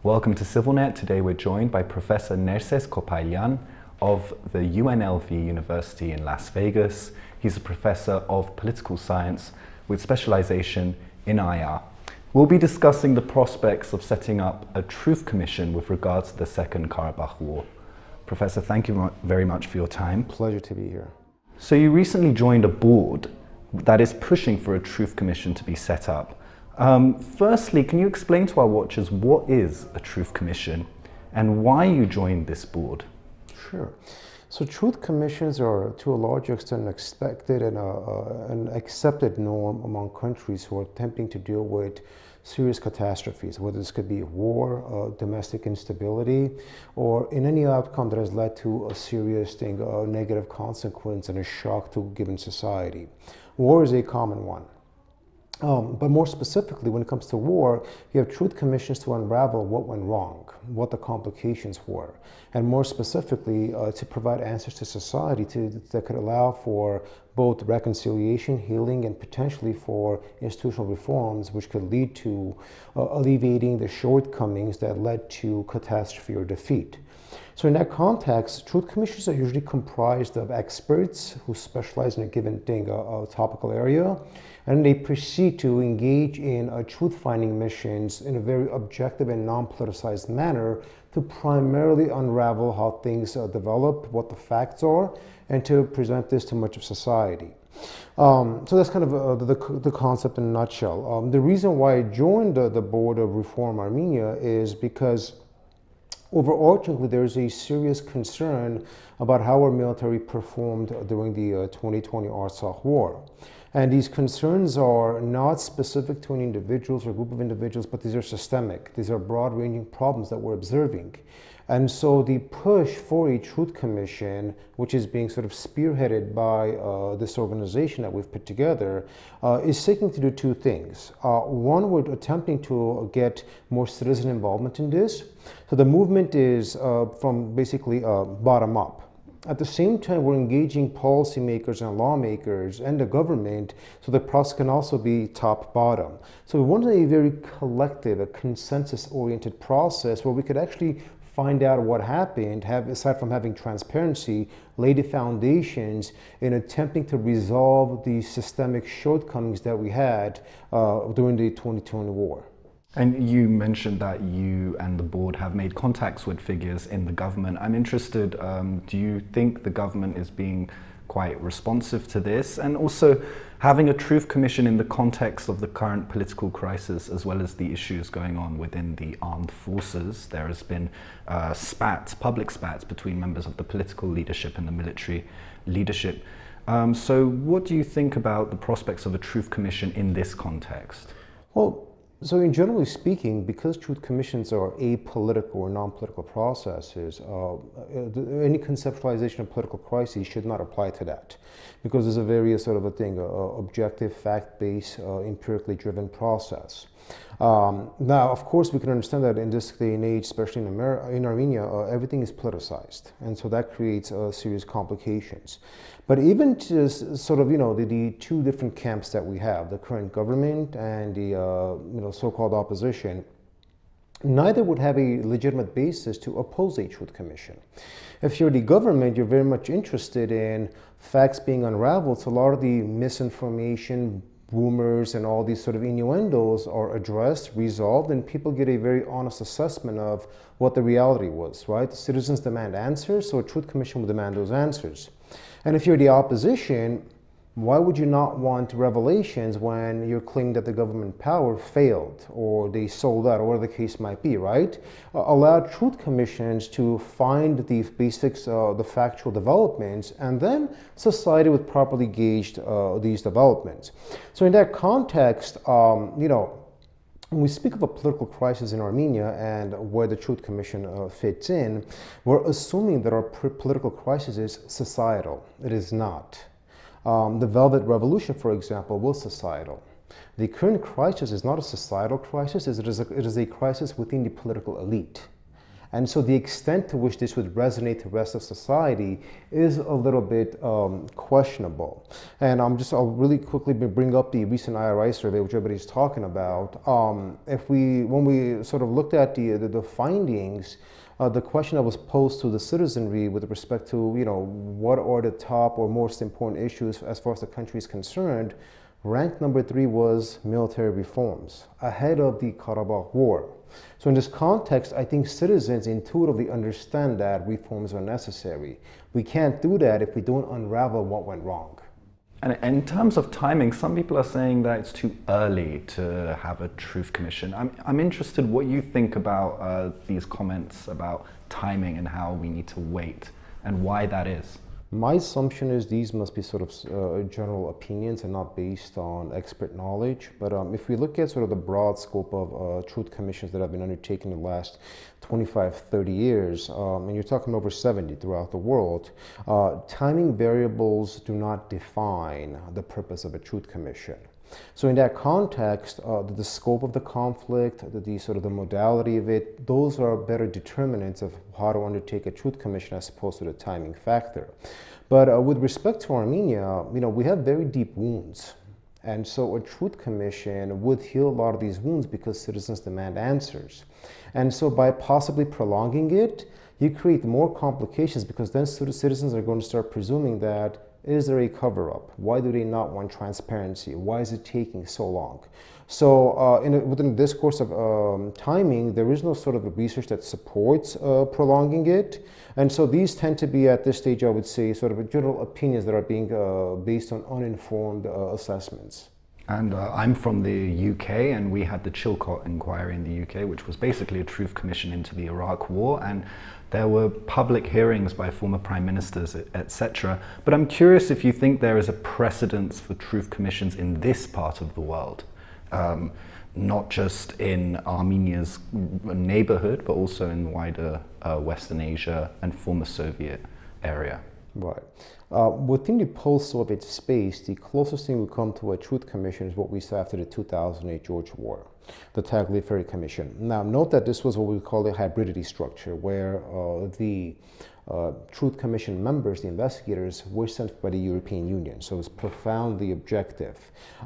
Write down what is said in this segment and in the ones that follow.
Welcome to CivilNet. Today we're joined by Professor Nerses Kopaylan of the UNLV University in Las Vegas. He's a professor of political science with specialization in IR. We'll be discussing the prospects of setting up a truth commission with regards to the Second Karabakh War. Professor, thank you very much for your time. Pleasure to be here. So you recently joined a board that is pushing for a truth commission to be set up. Firstly, can you explain to our watchers what is a truth commission and why you joined this board? Sure. So truth commissions are to a large extent expected and an accepted norm among countries who are attempting to deal with serious catastrophes, whether this could be war, domestic instability, or in any outcome that has led to a serious negative consequence and a shock to a given society. War is a common one. But more specifically, when it comes to war, you have truth commissions to unravel what went wrong, what the complications were, and more specifically, to provide answers to society that could allow for both reconciliation, healing, and potentially for institutional reforms, which could lead to alleviating the shortcomings that led to catastrophe or defeat. So in that context, truth commissions are usually comprised of experts who specialize in a given topical area, and they proceed to engage in truth-finding missions in a very objective and non-politicized manner to primarily unravel how things develop, what the facts are, and to present this to much of society. So that's kind of the concept in a nutshell. The reason why I joined the Board of Reform Armenia is because overarchingly, there is a serious concern about how our military performed during the 2020 Artsakh War. And these concerns are not specific to any individuals or group of individuals, but these are systemic. These are broad-ranging problems that we're observing. And so the push for a truth commission, which is being sort of spearheaded by this organization that we've put together, is seeking to do two things. One, we're attempting to get more citizen involvement in this. So the movement is from basically bottom up. At the same time, we're engaging policymakers and lawmakers and the government, so the process can also be top-bottom. So we wanted a very collective, a consensus-oriented process where we could actually find out what happened, aside from having transparency, lay the foundations in attempting to resolve the systemic shortcomings that we had during the 2020 war. And you mentioned that you and the board have made contacts with figures in the government. I'm interested, do you think the government is being quite responsive to this? And also, having a truth commission in the context of the current political crisis, as well as the issues going on within the armed forces, there has been public spats between members of the political leadership and the military leadership. So what do you think about the prospects of a truth commission in this context? Well, so in generally speaking, because truth commissions are apolitical or non-political processes, any conceptualization of political crises should not apply to that, because there's a very objective, fact-based, empirically driven process. Now, of course, we can understand that in this day and age, especially in Armenia, everything is politicized, and so that creates serious complications. But even to the two different camps that we have, the current government and the so-called opposition, neither would have a legitimate basis to oppose a truth commission. If you're the government, you're very much interested in facts being unraveled, so a lot of the misinformation, rumors, and all these sort of innuendos are addressed, resolved, and people get a very honest assessment of what the reality was, right? The citizens demand answers, so a truth commission will demand those answers. And if you're the opposition, why would you not want revelations when you're claiming that the government power failed or they sold out or whatever the case might be, right? Allow truth commissions to find the basics, the factual developments, and then society would properly gauge these developments. So in that context, when we speak of a political crisis in Armenia and where the Truth Commission fits in, we're assuming that our political crisis is societal. It is not. The Velvet Revolution, for example, was societal. The current crisis is not a societal crisis, it is a crisis within the political elite. And so the extent to which this would resonate to the rest of society is a little bit questionable. And I'll really quickly bring up the recent IRI survey, which everybody's talking about. When we sort of looked at the findings, the question that was posed to the citizenry with respect to, what are the top or most important issues as far as the country is concerned, ranked number 3 was military reforms, ahead of the Karabakh War. So in this context, I think citizens intuitively understand that reforms are necessary. We can't do that if we don't unravel what went wrong. And in terms of timing, some people are saying that it's too early to have a truth commission. I'm interested what you think about these comments about timing and how we need to wait and why that is. My assumption is these must be sort of general opinions and not based on expert knowledge. But if we look at sort of the broad scope of truth commissions that have been undertaken in the last 25, 30 years, and you're talking over 70 throughout the world, timing variables do not define the purpose of a truth commission. So in that context, the scope of the conflict, the modality of it, those are better determinants of how to undertake a truth commission as opposed to the timing factor. But with respect to Armenia, we have very deep wounds. And so a truth commission would heal a lot of these wounds because citizens demand answers. And so by possibly prolonging it, you create more complications because then citizens are going to start presuming that, is there a cover-up? Why do they not want transparency? Why is it taking so long? So within the discourse of timing, there is no sort of research that supports prolonging it. And so these tend to be, at this stage, I would say, sort of general opinions that are being based on uninformed assessments. And I'm from the UK, and we had the Chilcot inquiry in the UK, which was basically a truth commission into the Iraq War, and there were public hearings by former prime ministers, etc. But I'm curious if you think there is a precedence for truth commissions in this part of the world, not just in Armenia's neighborhood, but also in wider Western Asia and former Soviet area. Right. Within the post-Soviet space, the closest thing we come to a truth commission is what we saw after the 2008 Georgia War, the Tagliaferri Commission. Now, note that this was what we call a hybridity structure, where the Truth Commission members, the investigators, were sent by the European Union, so it was profoundly objective.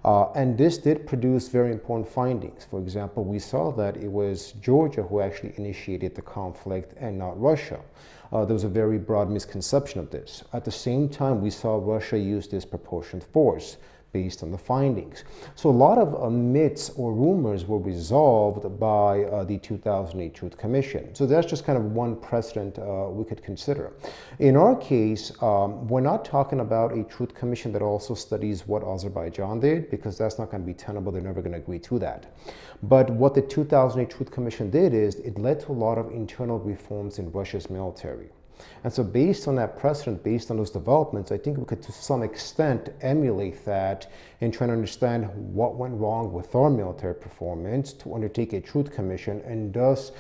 And this did produce very important findings. For example, we saw that it was Georgia who actually initiated the conflict and not Russia. There was a very broad misconception of this. At the same time, we saw Russia use disproportionate force based on the findings. So a lot of myths or rumors were resolved by the 2008 Truth Commission. So that's just kind of one precedent we could consider. In our case, we're not talking about a Truth Commission that also studies what Azerbaijan did, because that's not going to be tenable. They're never going to agree to that. But what the 2008 Truth Commission did is it led to a lot of internal reforms in Russia's military. And so based on that precedent, based on those developments, I think we could to some extent emulate that in trying to understand what went wrong with our military performance to undertake a truth commission and thus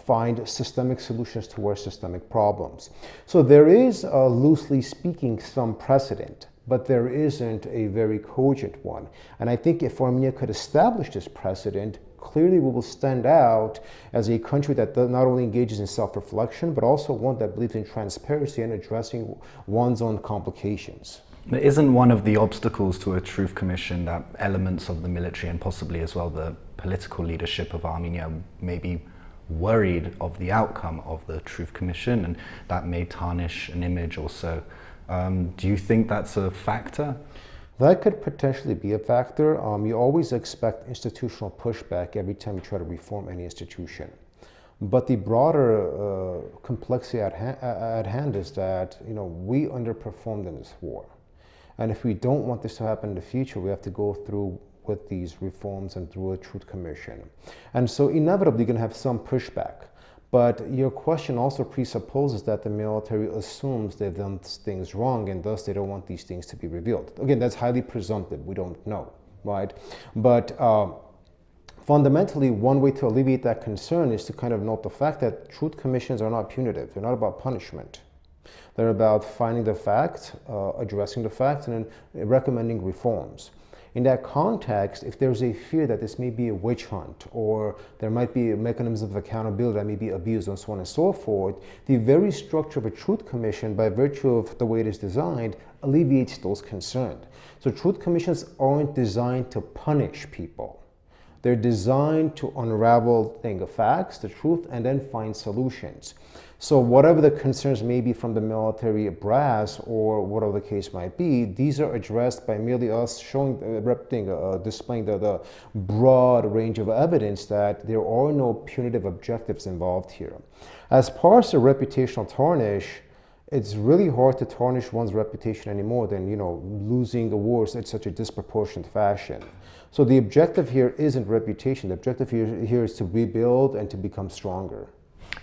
find systemic solutions to our systemic problems. So there is, loosely speaking, some precedent, but there isn't a very cogent one. And I think if Armenia could establish this precedent, clearly we will stand out as a country that not only engages in self-reflection, but also one that believes in transparency and addressing one's own complications. But isn't one of the obstacles to a truth commission that elements of the military and possibly as well the political leadership of Armenia may be worried of the outcome of the truth commission, and that may tarnish an image or so? Do you think that's a factor? That could potentially be a factor. You always expect institutional pushback every time you try to reform any institution. But the broader complexity at hand is that we underperformed in this war. And if we don't want this to happen in the future, we have to go through with these reforms and through a truth commission. And so inevitably you're going to have some pushback. But your question also presupposes that the military assumes they've done things wrong and thus they don't want these things to be revealed. Again, that's highly presumptive. We don't know, right? But fundamentally, one way to alleviate that concern is to kind of note the fact that truth commissions are not punitive. They're not about punishment. They're about finding the facts, addressing the facts, and then recommending reforms. In that context, if there's a fear that this may be a witch hunt or there might be mechanisms of accountability that may be abused and so on and so forth, the very structure of a truth commission, by virtue of the way it is designed, alleviates those concerns. So truth commissions aren't designed to punish people. They're designed to unravel the facts, the truth, and then find solutions. So whatever the concerns may be from the military brass or whatever the case might be, these are addressed by merely us showing, displaying the broad range of evidence that there are no punitive objectives involved here. As far as the reputational tarnish, it's really hard to tarnish one's reputation anymore than, losing the wars in such a disproportionate fashion. So the objective here isn't reputation. The objective here is to rebuild and to become stronger.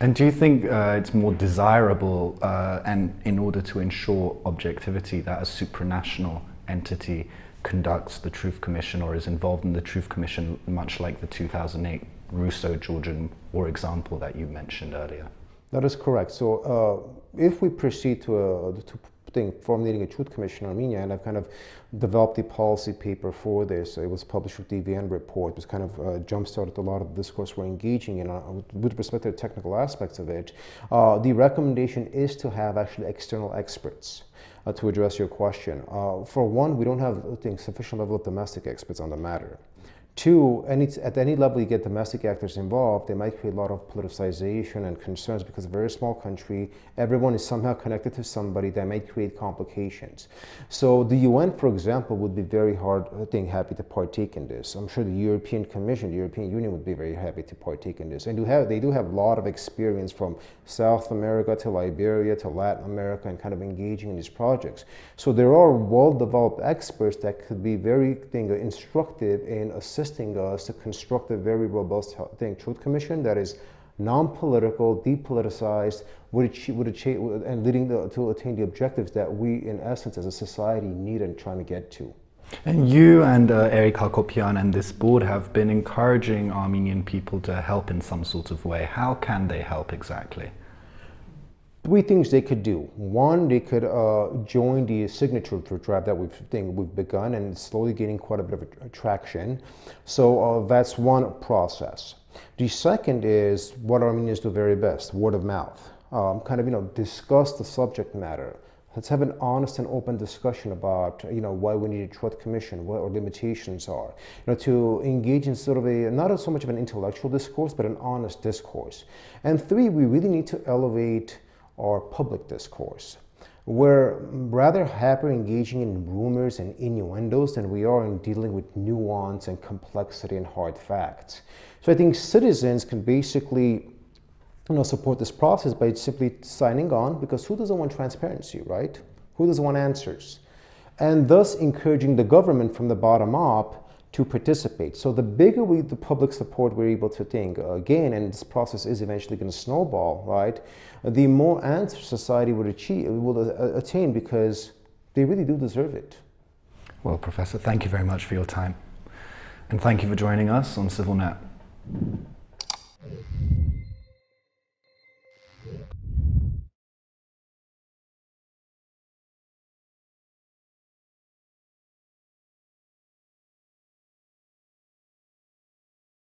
And do you think it's more desirable, and in order to ensure objectivity, that a supranational entity conducts the Truth Commission or is involved in the Truth Commission, much like the 2008 Russo-Georgian War example that you mentioned earlier? That is correct. So if we proceed to formulating a Truth Commission in Armenia, and I've kind of developed the policy paper for this. It was published with the VN report. It was kind of jump-started a lot of the discourse we're engaging in with respect to the technical aspects of it. The recommendation is to have actually external experts to address your question. For one, we don't have sufficient level of domestic experts on the matter. Two, at any level you get domestic actors involved, they might create a lot of politicization and concerns because it's a very small country. Everyone is somehow connected to somebody that might create complications. So the UN, for example, would be very happy to partake in this. I'm sure the European Commission, the European Union would be very happy to partake in this. And they do have a lot of experience from South America to Liberia to Latin America and kind of engaging in these projects. So there are well-developed experts that could be very instructive in assisting us to construct a very robust Truth Commission that is non-political, depoliticized, and leading to attain the objectives that we, in essence, as a society, need and trying to get to. And you and Nerses Kopaylan and this board have been encouraging Armenian people to help in some sort of way. How can they help exactly? Three things they could do. One, they could join the signature drive that we've begun, and it's slowly gaining quite a bit of traction. So that's one process. The second is what Armenians do very best: word of mouth. Discuss the subject matter. Let's have an honest and open discussion about why we need a Truth Commission, what our limitations are. To engage in sort of not so much of an intellectual discourse, but an honest discourse. And three, we really need to elevate our public discourse. We're rather happy engaging in rumors and innuendos than we are in dealing with nuance and complexity and hard facts. So I think citizens can basically support this process by simply signing on, because who doesn't want transparency, right? Who doesn't want answers? And thus encouraging the government from the bottom up to participate. So the bigger the public support we're able to gain, and this process is eventually going to snowball, right? The more answers society will attain, because they really do deserve it. Well, Professor, thank you very much for your time. And thank you for joining us on CivilNet.